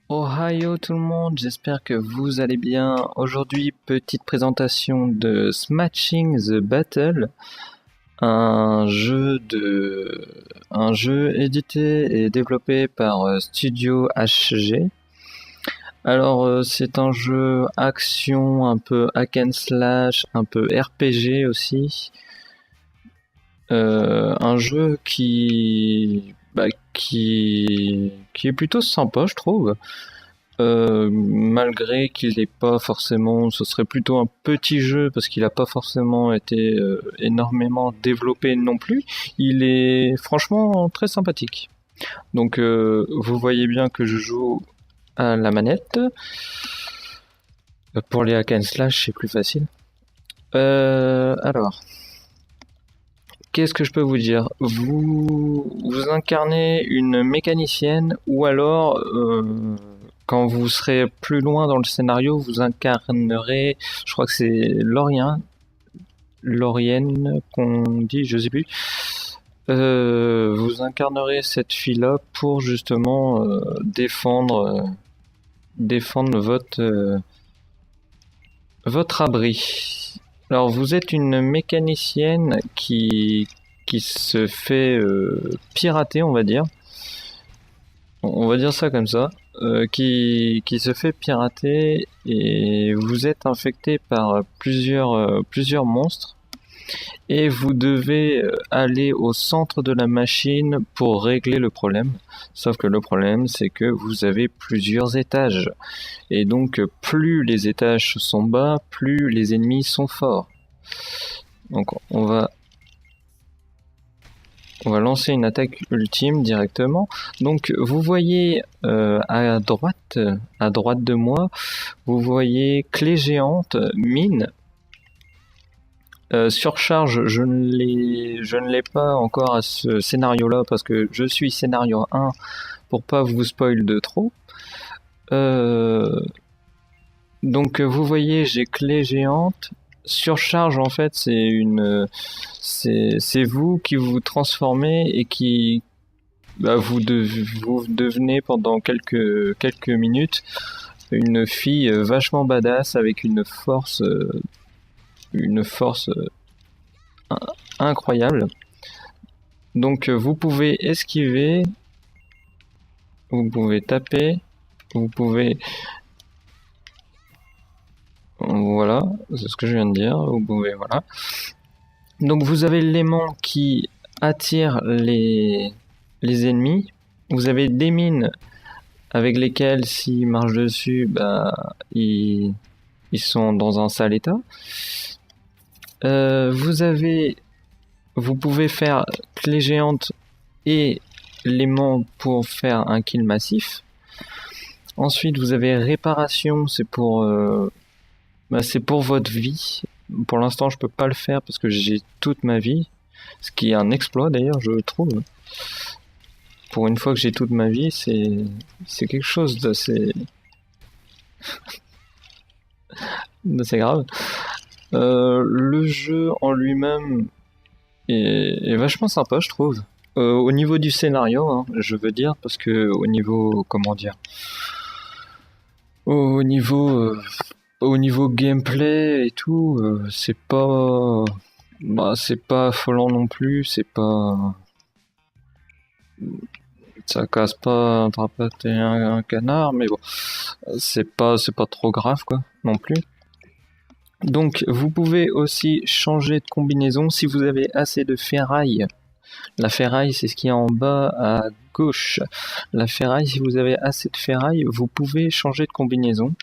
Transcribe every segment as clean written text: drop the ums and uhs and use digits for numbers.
Ohio tout le monde, j'espère que vous allez bien. Aujourd'hui, petite présentation de Smashing the Battle, un jeu édité et développé par Studio HG. Alors, c'est un jeu action, un peu hack and slash, un peu RPG aussi. Un jeu qui est plutôt sympa, je trouve. Malgré qu'il n'est pas forcément, ce serait plutôt un petit jeu parce qu'il n'a pas forcément été énormément développé non plus. Il est franchement très sympathique. Donc vous voyez bien que je joue à la manette. Pour les hack and slash, c'est plus facile. Alors, qu'est-ce que je peux vous dire? Vous incarnez une mécanicienne ou alors quand vous serez plus loin dans le scénario, vous incarnerez, je crois que c'est Laurienne qu'on dit, je sais plus. Vous incarnerez cette fille-là pour justement défendre votre abri. Alors vous êtes une mécanicienne qui se fait pirater, on va dire. On va dire ça comme ça. Qui se fait pirater et vous êtes infecté par plusieurs monstres et vous devez aller au centre de la machine pour régler le problème. Sauf que le problème, c'est que vous avez plusieurs étages et donc plus les étages sont bas, plus les ennemis sont forts. Donc on va lancer une attaque ultime directement. Donc vous voyez à droite de moi, vous voyez clé géante, mine, surcharge. Je ne l'ai pas encore à ce scénario-là parce que je suis scénario 1 pour pas vous spoil de trop. Donc vous voyez, j'ai clé géante. Surcharge, en fait, c'est vous qui vous transformez et qui vous devenez pendant quelques minutes une fille vachement badass avec une force incroyable. Donc vous pouvez esquiver, vous pouvez taper, vous pouvez... Voilà, c'est ce que je viens de dire, vous pouvez, voilà. Donc vous avez l'aimant qui attire les ennemis. Vous avez des mines avec lesquelles s'ils marchent dessus, ils sont dans un sale état. Vous pouvez faire clé géante et l'aimant pour faire un kill massif. Ensuite vous avez réparation, c'est pour votre vie. Pour l'instant, je peux pas le faire parce que j'ai toute ma vie. Ce qui est un exploit d'ailleurs, je trouve. Pour une fois que j'ai toute ma vie, c'est quelque chose d'assez grave. Le jeu en lui-même est vachement sympa, je trouve. Au niveau du scénario, hein, je veux dire, parce que au niveau, comment dire, au niveau gameplay et tout, c'est pas affolant non plus, ça casse pas un drapate et un canard, mais bon, c'est pas trop grave quoi, non plus. Donc vous pouvez aussi changer de combinaison si vous avez assez de ferraille. La ferraille, c'est ce qui est en bas à gauche. La ferraille, si vous avez assez de ferraille, vous pouvez changer de combinaison.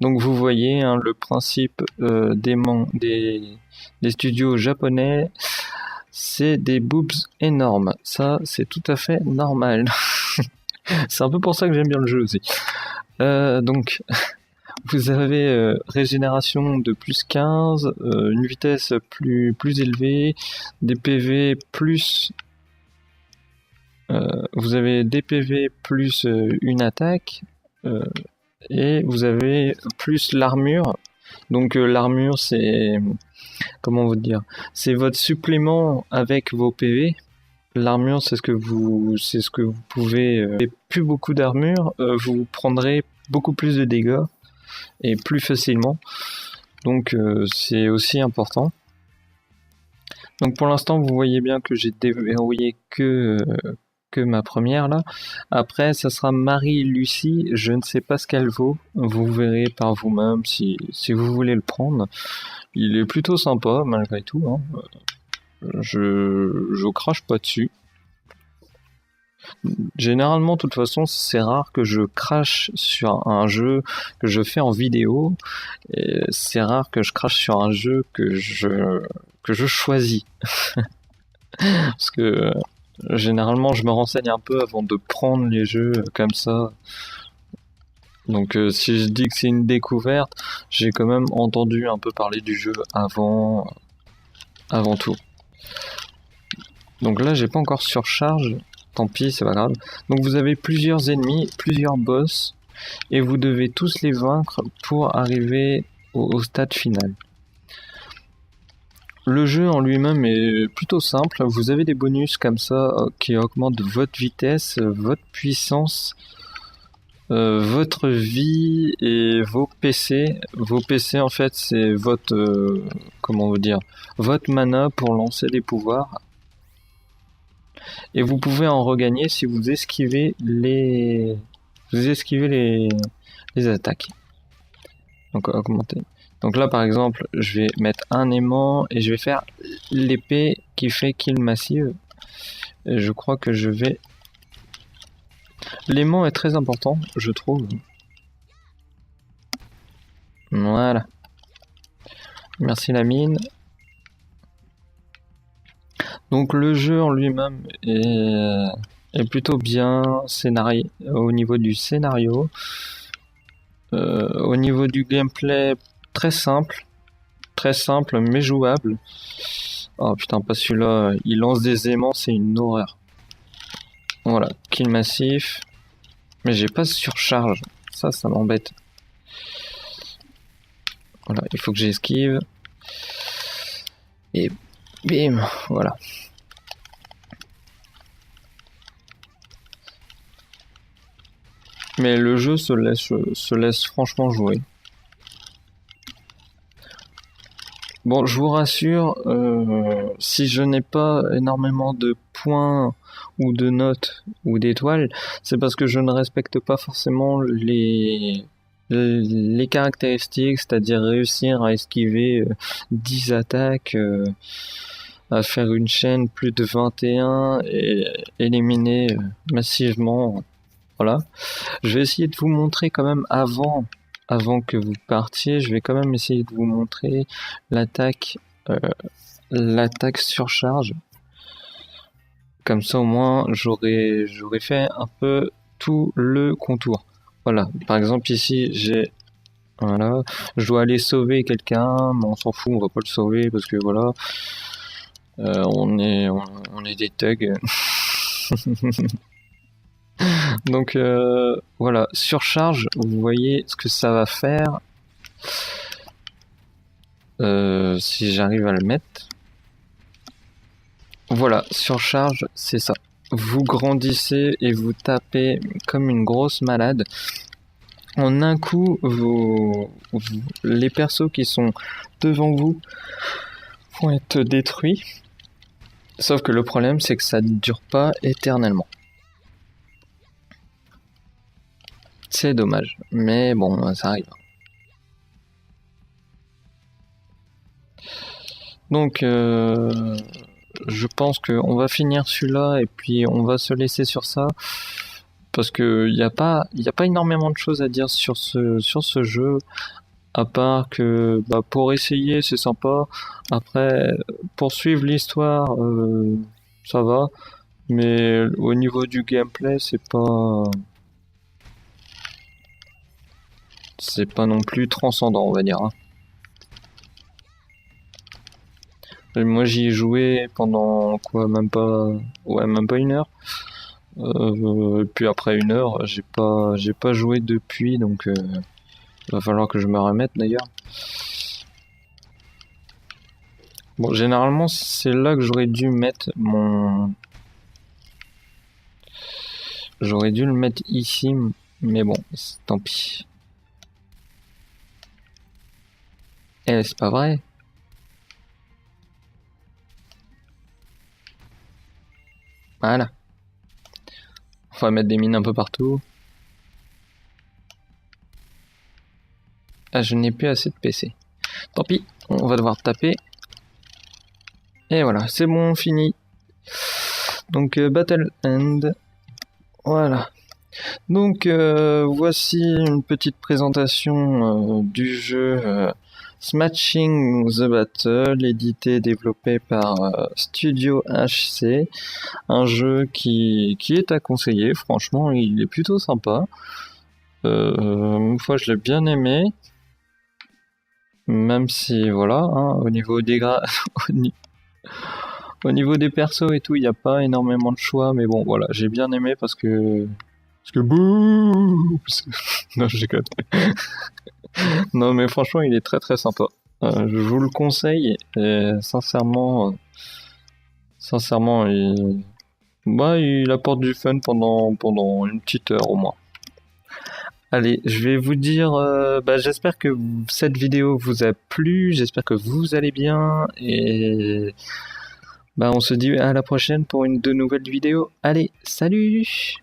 Donc vous voyez hein, le principe des studios japonais, c'est des boobs énormes. Ça, c'est tout à fait normal. C'est un peu pour ça que j'aime bien le jeu aussi. Donc, vous avez régénération de plus 15, une vitesse plus élevée, des PV plus... vous avez des PV plus une attaque, et vous avez plus l'armure. Donc l'armure, c'est... Comment vous dire? C'est votre supplément avec vos PV. L'armure, c'est ce que vous pouvez... et plus beaucoup d'armure, vous prendrez beaucoup plus de dégâts et plus facilement. Donc c'est aussi important. Donc pour l'instant, vous voyez bien que j'ai déverrouillé que ma première là. Après, ça sera Marie-Lucie. Je ne sais pas ce qu'elle vaut. Vous verrez par vous-même si vous voulez le prendre. Il est plutôt sympa malgré tout. Hein. Je crache pas dessus. Généralement, de toute façon, c'est rare que je crache sur un jeu que je fais en vidéo. Et c'est rare que je crache sur un jeu que je choisis. Parce que généralement, je me renseigne un peu avant de prendre les jeux comme ça. Donc si je dis que c'est une découverte, j'ai quand même entendu un peu parler du jeu avant tout. Donc là, j'ai pas encore surcharge. Tant pis, c'est pas grave. Donc vous avez plusieurs ennemis, plusieurs boss, et vous devez tous les vaincre pour arriver au stade final. Le jeu en lui-même est plutôt simple. Vous avez des bonus comme ça qui augmentent votre vitesse, votre puissance, votre vie et vos PC. Vos PC en fait c'est votre comment vous dire, votre mana pour lancer des pouvoirs. Et vous pouvez en regagner si vous esquivez les attaques. Donc augmenter. Donc là par exemple, je vais mettre un aimant et je vais faire l'épée qui fait kill massive. Et je crois que je vais... L'aimant est très important, je trouve. Voilà. Merci la mine. Donc le jeu en lui-même est plutôt bien scénario au niveau du scénario. Au niveau du gameplay, très simple mais jouable. Oh putain, pas celui-là, il lance des aimants, c'est une horreur. Voilà, kill massif. Mais j'ai pas de surcharge, ça m'embête. Voilà, il faut que j'esquive. Et bim, voilà. Mais le jeu se laisse franchement jouer. Bon, je vous rassure, si je n'ai pas énormément de points ou de notes ou d'étoiles, c'est parce que je ne respecte pas forcément les caractéristiques, c'est-à-dire réussir à esquiver 10 attaques, à faire une chaîne plus de 21 et éliminer massivement. Voilà. Je vais essayer de vous montrer quand même avant que vous partiez, je vais quand même essayer de vous montrer l'attaque surcharge. Comme ça au moins j'aurais fait un peu tout le contour. Voilà, par exemple ici j'ai... Voilà, je dois aller sauver quelqu'un, mais on s'en fout, on va pas le sauver parce que voilà, on est des thugs. Donc voilà, surcharge, vous voyez ce que ça va faire. Si j'arrive à le mettre. Voilà, surcharge, c'est ça. Vous grandissez et vous tapez comme une grosse malade. En un coup, les persos qui sont devant vous vont être détruits. Sauf que le problème, c'est que ça ne dure pas éternellement. C'est dommage, mais bon, ça arrive. Donc, je pense qu'on va finir celui-là et puis on va se laisser sur ça. Parce que y a pas énormément de choses à dire sur ce jeu. À part que pour essayer, c'est sympa. Après, pour suivre l'histoire, ça va. Mais au niveau du gameplay, c'est pas non plus transcendant, on va dire. Hein. Et moi, j'y ai joué pendant quoi, même pas une heure. Et puis après 1 heure, j'ai pas joué depuis, donc va falloir que je me remette d'ailleurs. Bon, généralement, c'est là que j'aurais dû mettre mon... J'aurais dû le mettre ici, mais bon, tant pis. Eh, c'est pas vrai. Voilà. On va mettre des mines un peu partout. Ah, je n'ai plus assez de PC. Tant pis, on va devoir taper. Et voilà, c'est bon, fini. Donc, Battle End. Voilà. Donc, voici une petite présentation du jeu Smashing the Battle, édité et développé par Studio HC. Un jeu qui est à conseiller, franchement, il est plutôt sympa. Une fois, je l'ai bien aimé. Même si, voilà, hein, au niveau des au niveau des persos et tout, il n'y a pas énormément de choix, mais bon, voilà, j'ai bien aimé parce que bouh. Non, je déconne. Non, mais franchement, il est très très sympa. Je vous le conseille et sincèrement, il apporte du fun pendant une petite heure au moins. Allez, je vais vous dire, j'espère que cette vidéo vous a plu, j'espère que vous allez bien et on se dit à la prochaine pour une de nouvelles vidéos. Allez, salut!